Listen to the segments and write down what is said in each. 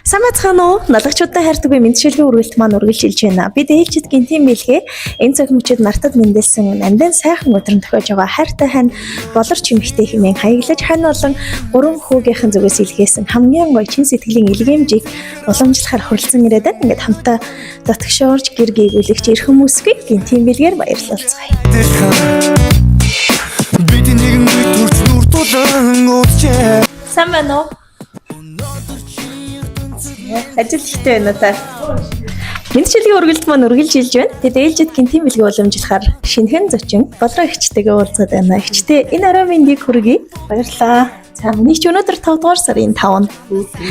Сайн бацхан уу? Налагчуудаа хайрдаг би мэдчилгээ үргэлт маань үргэлжилж байна. Бид ээлжид гинтийн бэлгээ энэ цаг мөчид нартад мэндэлсэн амдан сайхан өдрөн тохиож байгаа хайртай хань болорч эмхтэй хэмээн хаяглаж хань болон гурван хүүгийнхэн зүгээс илгээсэн хамгийн гоё чин сэтгэлийн илгээмжийг уламжлахаар хүрэлцэн ирээд байна. Ингээд хамтаа дотгошоорж гэр гээглэгч ирэх хүмүүсгүй гинтийн бэлгээр баярлалцгаая. Бид нэгэн дүрч нүртулан уучлаа. Сайн байна уу? Ажил ихтэй байна та. Мэдчилгээ үргэлт маань үргэлжилж байна. Тэгээд ээлжид гинтийн бэлгээ уламжлахаар шинэхэн зочин болроо ихчтэйгээ уулзаад байна. Ихчтэй энэ орой мэндийг хүргэе. Баярлалаа. За миний ч өнөөдөр 5 дугаар сарын 5.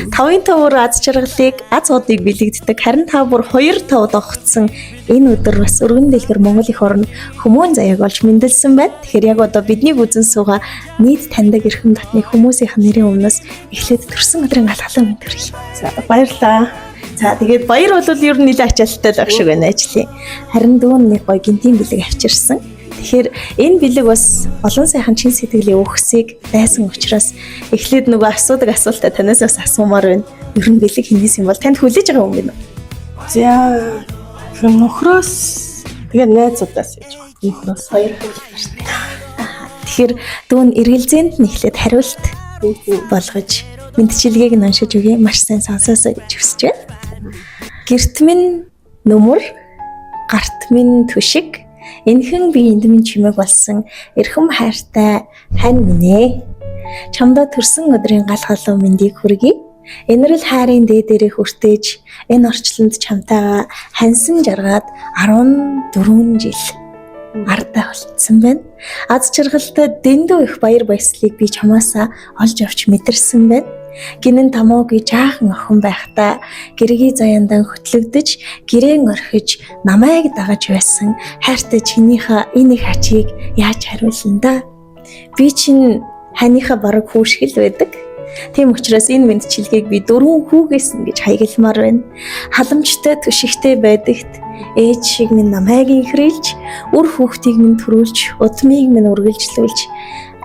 5-ын 5-оор аз жаргалыг, аз одыг бэлэгддэг. Харин та бүр 2-5 догтсон энэ өдөр бас өргөн дэлгэр Монгол их орнд хүмүүн заяаг олж мэндэлсэн байна. Тэгэхээр яг одоо бидний үзэн суугаа нийт таньдаг эрхэм татны хүмүүсийн нэрийн өмнөөс эхлээд төрсөн өдрийн галгалаа мэдэрье. За баярлалаа. За тэгээд баяр бол ер нь нэлээд ачаалттай л ах шиг байна ажлын. Харин дүүн нэг гоё гинтийн бэлэг авчирсан. Тэгэхээр энэ бэлэг бас олон сайхан чин сэтгэлийн өгсийг байсан учраас эхлээд нөгөө асуудаг асуултаа танаас бас асуумаар байна. Ер нь бэлэг хинээс юм бол танд хүлээж байгаа юм бэ? За нөхрөөс тэгээ найзуудаас гэж байна. Нөхрөөс хоёр хүлээж байна. Тэгэхээр дүүн эргэлзээнд нь эхлээд хариулт болгож мэдчилгээг нь уншиж өгье. Маш сайн сонсоосоо гэж хүсэж байна. Гэрт минь нүмер, гарт минь түшиг, энхэн би эндмэн чимэг болсон эрхэм хайртай хань минь ээ. Чамдаа төрсөн өдрийн галгалуу мэндийг хүргэе. Энэрл хайрын дээрээ хүртээж энэ орчлонд чамтайгаа хансан жаргаад 14 жил ардаа болцсон байна. Аз жаргалтай дэндүү их баяр баясгалыг би чамаасаа олж авч мэдэрсэн байна. Гинэн тамоогүй жаахан охин байхдаа гэргийн заяандан хөтлөгдөж, гэрээн орхиж, намайг дагаж байсан хайртай чинийхээ энэ их ачийг яаж хариулна да? Би чинь ханыхаа бараг хүүшгэл байдаг. Тийм учраас энэ мэдчилгээг би 4 хүүгээс нь гэж хаягламаар байна. Халамжтай түшигтэй байдагт ээж шиг минь намайг инхрийлж, үр хүүхдийг минь төрүүлж, удмыг минь үргэлжлүүлж,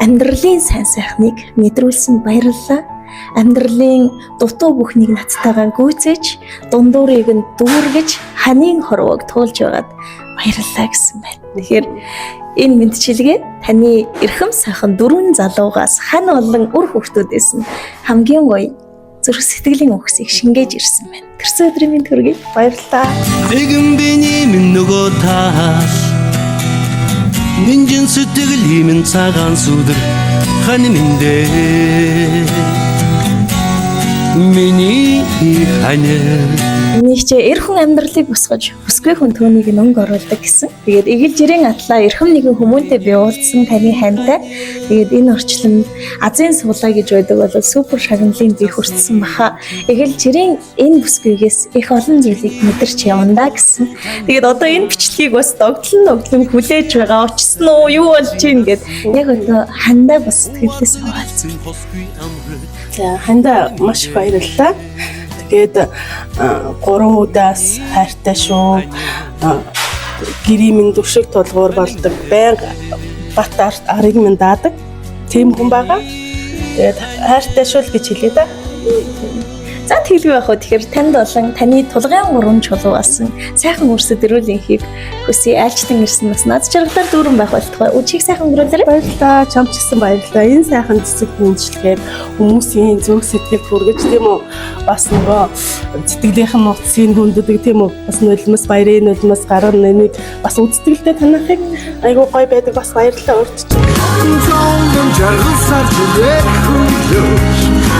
амьдралын сайн сайхныг мэдрүүлсэн баярлалаа. Амьдралын дутуу бүхнийг надтайгаа гүйцээж, дундуурыг нь дүүргэж, ханийн хорвоог туулж байгаад баярлалаа гэсэн байна. Тэгэхээр энэ мэдчилгээ таны эрхэм сайхан 4 залуугаас хань болон үр хүүхдүүдээс нь хамгийн гоё зүрх сэтгэлийн өгсийг шингээж ирсэн байна. Тэрсэн өдрийн минь төргий баярлалаа. Нэгэн биний минь нөгөө тааш Нинжин сэтгэлийн минь цагаан сүдэр хань минь миний ханиа Энийг ч эр хүн амьдралыг босгож бүсгүй хүн түүнийг өнгө оруулдаг гэсэн. Тэгээд эгэл жирийн атлаа эрхэм нэгэн хүмүүнтэй би уулзсан таны хантай. Тэгээд энэ орчлонд азийн суулаа гэж байдаг бол супер шагналын би хүртсэн баха. Эгэл жирийн энэ бүсгүйгээс их олон зүйлийг мэдэрч явна гэсэн. Тэгээд одоо энэ бичлэгийг бас догтлон хүлээж байгаа. Очсон уу? Юу болж байна гэд яг одоо хандаа бас сэтгэлээс хаваалцсан. за хандаа маш баярлалаа. Тэгээд 3 удаас хайртай шүү. Гэрийн минь дүршиг тулгуур болдог. Байнга бат арыг минь даадаг. Тийм хүн байгаа. Тэгээд хайртай шүү л гэж хэлээ да. За тэлгүй байх уу. Тэгэхээр танд болон таны тулгын 3 чулуу болсон сайхан өрсөд өрөөлийнхийг хүсье. Айлчтан ирсэн бас над жаргалаар дүүрэн байх болтугай. Үчиг сайхан өрөөлөөрэй. Баярлалаа. Чамч гэсэн баярлалаа. Энэ сайхан цэцэг мэдчилгээд хүмүүсийн зүрх сэтгэл хүргэж тийм үү? Бас нөгөө сэтгэлийнхэн нууцыг хүндэдэг тийм үү? Бас нулимс баярын нулимс гарган нэнийг бас үздэгтэй танахыг айгуу гоё байдаг бас баярлалаа өртөж. Жаргалсаар зүрх хүлээж